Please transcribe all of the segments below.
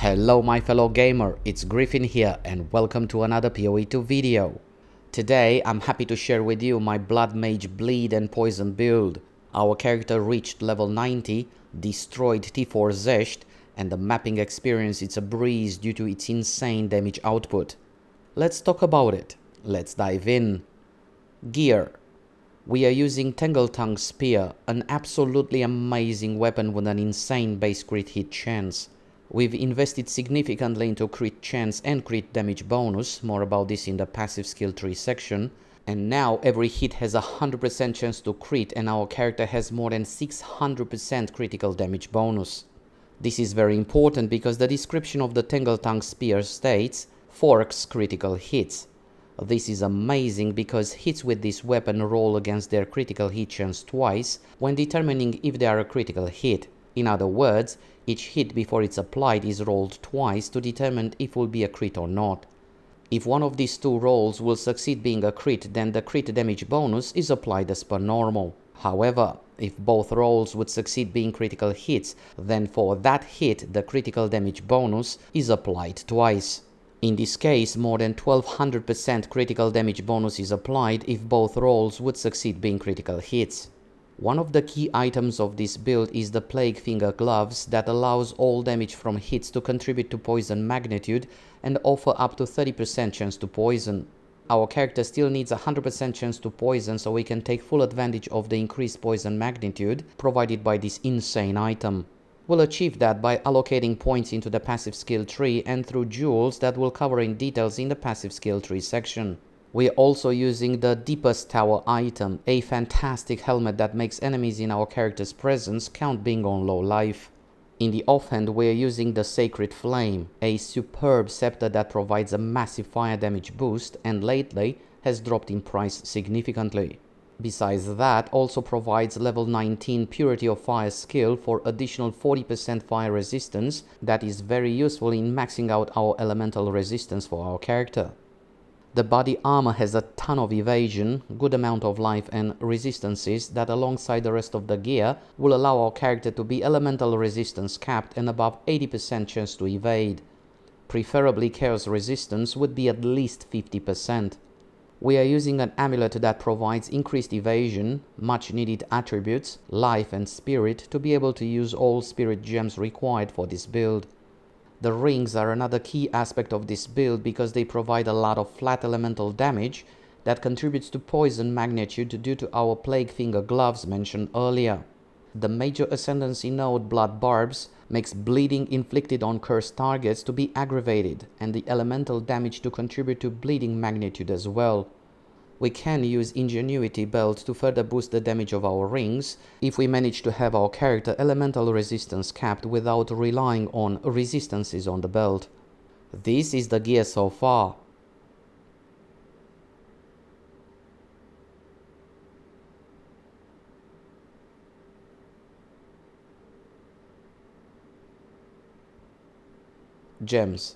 Hello my fellow gamer, it's Griffin here and welcome to another POE 2 video. Today I'm happy to share with you my Blood Mage Bleed and Poison build. Our character reached level 90, destroyed T4 XESHT, and the mapping experience is a breeze due to its insane damage output. Let's talk about it. Let's dive in. Gear. We are using Tangle-Tongue Spear, an absolutely amazing weapon with an insane base crit hit chance. We've invested significantly into crit chance and crit damage bonus, more about this in the passive skill tree section. And now every hit has a 100% chance to crit and our character has more than 600% critical damage bonus. This is very important because the description of the Tangle-Tongue Spear states, forks critical hits. This is amazing because hits with this weapon roll against their critical hit chance twice when determining if they are a critical hit. In other words, each hit before it's applied is rolled twice to determine if it will be a crit or not. If one of these two rolls will succeed being a crit, then the crit damage bonus is applied as per normal. However, if both rolls would succeed being critical hits, then for that hit the critical damage bonus is applied twice. In this case, more than 1200% critical damage bonus is applied if both rolls would succeed being critical hits. One of the key items of this build is the Plague Finger Gloves that allows all damage from hits to contribute to poison magnitude and offer up to 30% chance to poison. Our character still needs a 100% chance to poison, so we can take full advantage of the increased poison magnitude provided by this insane item. We'll achieve that by allocating points into the passive skill tree and through jewels that we'll cover in details in the passive skill tree section. We are also using the Deepest Tower item, a fantastic helmet that makes enemies in our character's presence count being on low life. In the offhand, we are using the Sacred Flame, a superb scepter that provides a massive fire damage boost and lately has dropped in price significantly. Besides that, also provides level 19 Purity of Fire skill for additional 40% fire resistance that is very useful in maxing out our elemental resistance for our character. The body armor has a ton of evasion, good amount of life and resistances that alongside the rest of the gear will allow our character to be elemental resistance capped and above 80% chance to evade. Preferably chaos resistance would be at least 50%. We are using an amulet that provides increased evasion, much needed attributes, life and spirit to be able to use all spirit gems required for this build. The rings are another key aspect of this build because they provide a lot of flat elemental damage that contributes to poison magnitude due to our Plague Finger Gloves mentioned earlier. The major Ascendancy node Blood Barbs makes bleeding inflicted on cursed targets to be aggravated and the elemental damage to contribute to bleeding magnitude as well. We can use Ingenuity Belt to further boost the damage of our rings if we manage to have our character elemental resistance capped without relying on resistances on the belt. This is the gear so far. Gems.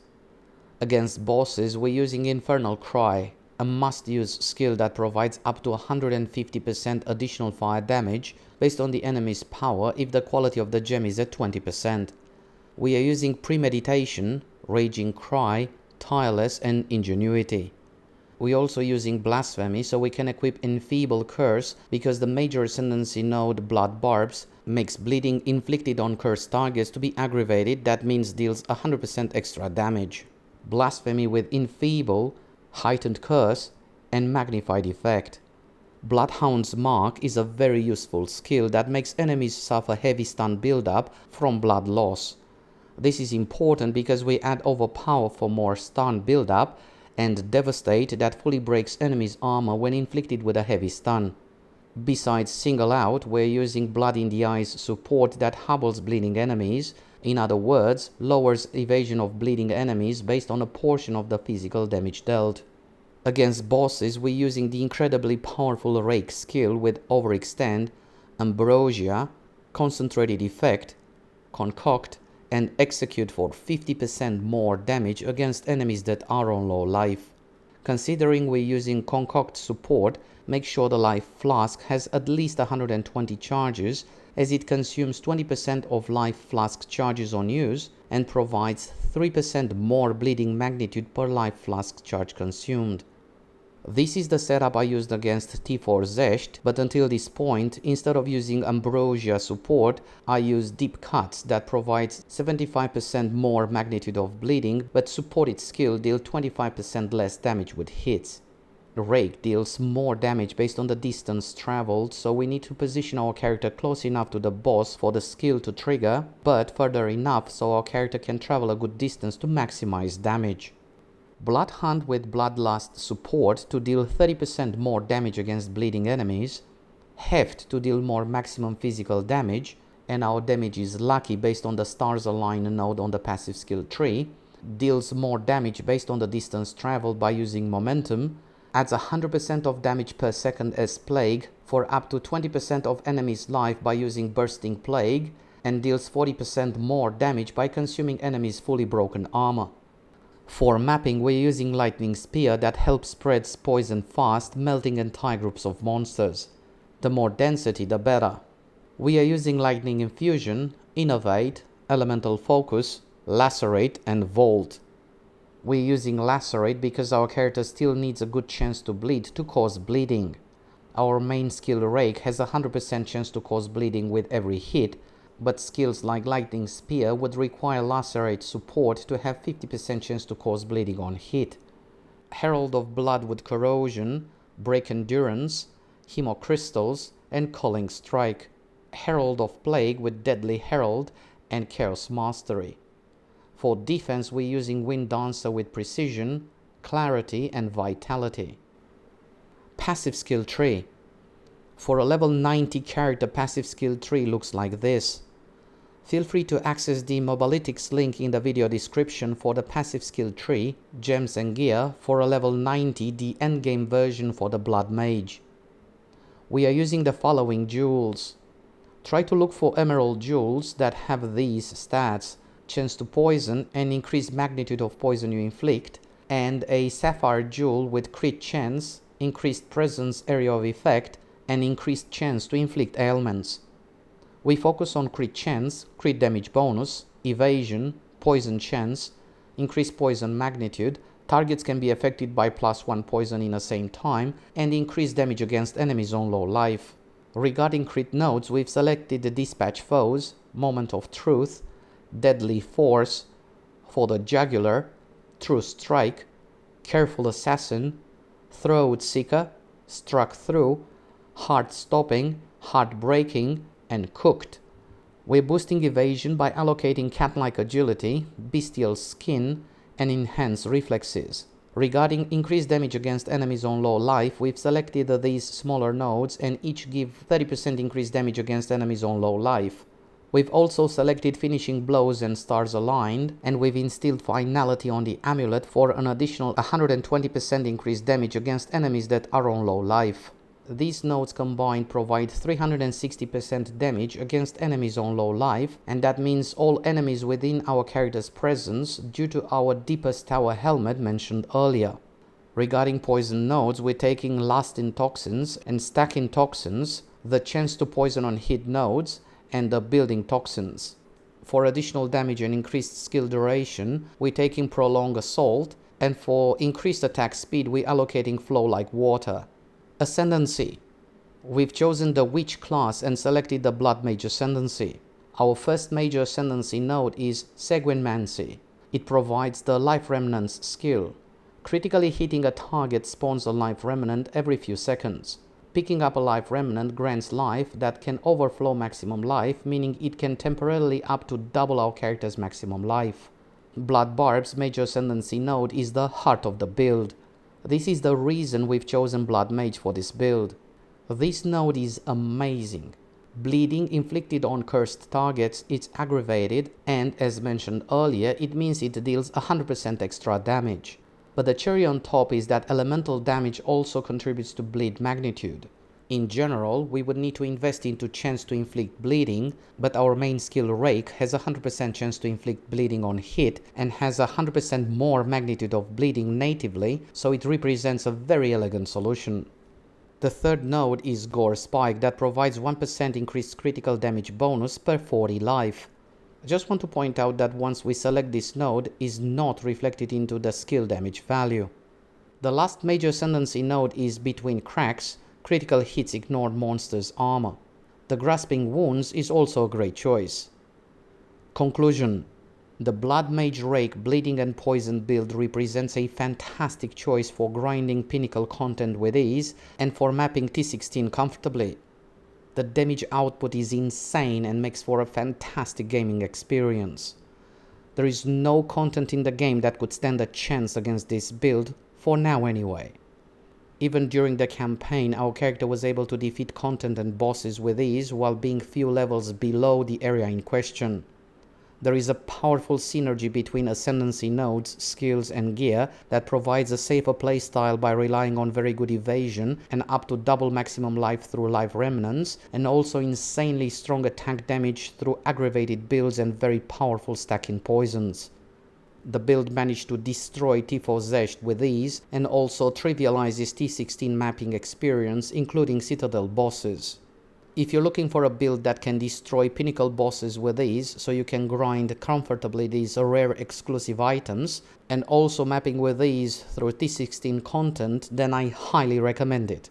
Against bosses we're using Infernal Cry, a must-use skill that provides up to 150% additional fire damage based on the enemy's power if the quality of the gem is at 20%. We are using Premeditation, Raging Cry, Tireless and Ingenuity. We are also using Blasphemy so we can equip Enfeeble Curse because the major Ascendancy node Blood Barbs makes bleeding inflicted on cursed targets to be aggravated, that means deals 100% extra damage. Blasphemy with Enfeeble, Heightened Curse and Magnified Effect. Bloodhound's Mark is a very useful skill that makes enemies suffer heavy stun buildup from blood loss. This is important because we add Overpower for more stun buildup and Devastate that fully breaks enemies' armor when inflicted with a heavy stun. Besides Single Out, we're using Blood in the Eyes support that hobbles bleeding enemies, in other words, lowers evasion of bleeding enemies based on a portion of the physical damage dealt. Against bosses, we're using the incredibly powerful Rake skill with Overextend, Ambrosia, Concentrated Effect, Concoct, and Execute for 50% more damage against enemies that are on low life. Considering we're using Concoct support, make sure the life flask has at least 120 charges as it consumes 20% of life flask charges on use and provides 3% more bleeding magnitude per life flask charge consumed. This is the setup I used against T4 XESHT, but until this point, instead of using Ambrosia support, I used Deep Cuts that provides 75% more magnitude of bleeding, but supported skill deals 25% less damage with hits. Rake deals more damage based on the distance traveled, so we need to position our character close enough to the boss for the skill to trigger, but further enough so our character can travel a good distance to maximize damage. Bloodhunt with Bloodlust support to deal 30% more damage against bleeding enemies, Heft to deal more maximum physical damage, and our damage is lucky based on the stars align node on the passive skill tree, deals more damage based on the distance traveled by using momentum, adds 100% of damage per second as plague for up to 20% of enemies' life by using bursting plague, and deals 40% more damage by consuming enemies' fully broken armor. For mapping, we're using Lightning Spear that helps spreads poison fast, melting entire groups of monsters. The more density, the better. We are using Lightning Infusion, Innovate, Elemental Focus, Lacerate and Volt. We're using Lacerate because our character still needs a good chance to bleed to cause bleeding. Our main skill Rake has a 100% chance to cause bleeding with every hit, but skills like Lightning Spear would require Lacerate support to have 50% chance to cause bleeding on hit. Herald of Blood with Corrosion, Break Endurance, Hemocrystals and Culling Strike. Herald of Plague with Deadly Herald and Chaos Mastery. For defense we're using Wind Dancer with Precision, Clarity and Vitality. Passive skill tree. For a level 90 character, passive skill tree looks like this. Feel free to access the MOBALYTICS link in the video description for the passive skill tree, gems and gear for a level 90, the endgame version for the Blood Mage. We are using the following jewels. Try to look for emerald jewels that have these stats: chance to poison and increased magnitude of poison you inflict, and a sapphire jewel with crit chance, increased presence area of effect, and increased chance to inflict ailments. We focus on crit chance, crit damage bonus, evasion, poison chance, increased poison magnitude, targets can be affected by +1 poison in the same time, and increased damage against enemies on low life. Regarding crit nodes, we've selected the Dispatch Foes, Moment of Truth, Deadly Force for the Jugular, True Strike, Careful Assassin, Throat Seeker, Struck Through, Heart Stopping, Heart Breaking, and Cooked. We're boosting evasion by allocating cat-like agility, bestial skin, and enhanced reflexes. Regarding increased damage against enemies on low life, we've selected these smaller nodes and each give 30% increased damage against enemies on low life. We've also selected finishing blows and stars aligned, and we've instilled finality on the amulet for an additional 120% increased damage against enemies that are on low life. These nodes combined provide 360% damage against enemies on low life, and that means all enemies within our character's presence due to our Deepest Tower helmet mentioned earlier. Regarding poison nodes, we're taking Last in Toxins and Stack in Toxins, the chance to poison on hit nodes, and the Building Toxins. For additional damage and increased skill duration, we're taking Prolonged Assault, and for increased attack speed, we're allocating Flow Like Water. Ascendancy. We've chosen the Witch class and selected the Blood Mage Ascendancy. Our first major Ascendancy node is Seguinmancy. It provides the Life Remnants skill. Critically hitting a target spawns a Life Remnant every few seconds. Picking up a Life Remnant grants life that can overflow maximum life, meaning it can temporarily up to double our character's maximum life. Blood Barb's major Ascendancy node is the heart of the build. This is the reason we've chosen Blood Mage for this build. This node is amazing. Bleeding inflicted on cursed targets is aggravated, and as mentioned earlier, it means it deals 100% extra damage. But the cherry on top is that elemental damage also contributes to bleed magnitude. In general, we would need to invest into chance to inflict bleeding, but our main skill Rake has a 100% chance to inflict bleeding on hit and has a 100% more magnitude of bleeding natively, so it represents a very elegant solution. The third node is Gore Spike that provides 1% increased critical damage bonus per 40 life. I just want to point out that once we select this node is not reflected into the skill damage value. The last major ascendancy node is between cracks, critical hits ignore monsters' armor. The grasping wounds is also a great choice. Conclusion. The Blood Mage Rake Bleeding and Poison build represents a fantastic choice for grinding pinnacle content with ease and for mapping T16 comfortably. The damage output is insane and makes for a fantastic gaming experience. There is no content in the game that could stand a chance against this build, for now anyway. Even during the campaign, our character was able to defeat content and bosses with ease while being few levels below the area in question. There is a powerful synergy between Ascendancy nodes, skills and gear that provides a safer playstyle by relying on very good evasion and up to double maximum life through life remnants, and also insanely strong attack damage through aggravated builds and very powerful stacking poisons. The build managed to destroy T4 XESHT with ease and also trivializes T16 mapping experience, including Citadel bosses. If you're looking for a build that can destroy pinnacle bosses with ease, so you can grind comfortably these rare exclusive items, and also mapping with ease through T16 content, then I highly recommend it.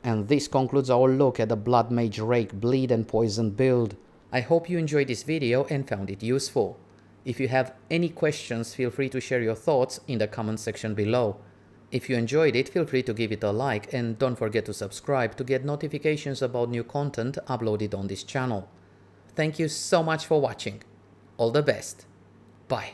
And this concludes our look at the Blood Mage Rake Bleed and Poison build. I hope you enjoyed this video and found it useful. If you have any questions, feel free to share your thoughts in the comment section below. If you enjoyed it, feel free to give it a like and don't forget to subscribe to get notifications about new content uploaded on this channel. Thank you so much for watching. All the best. Bye.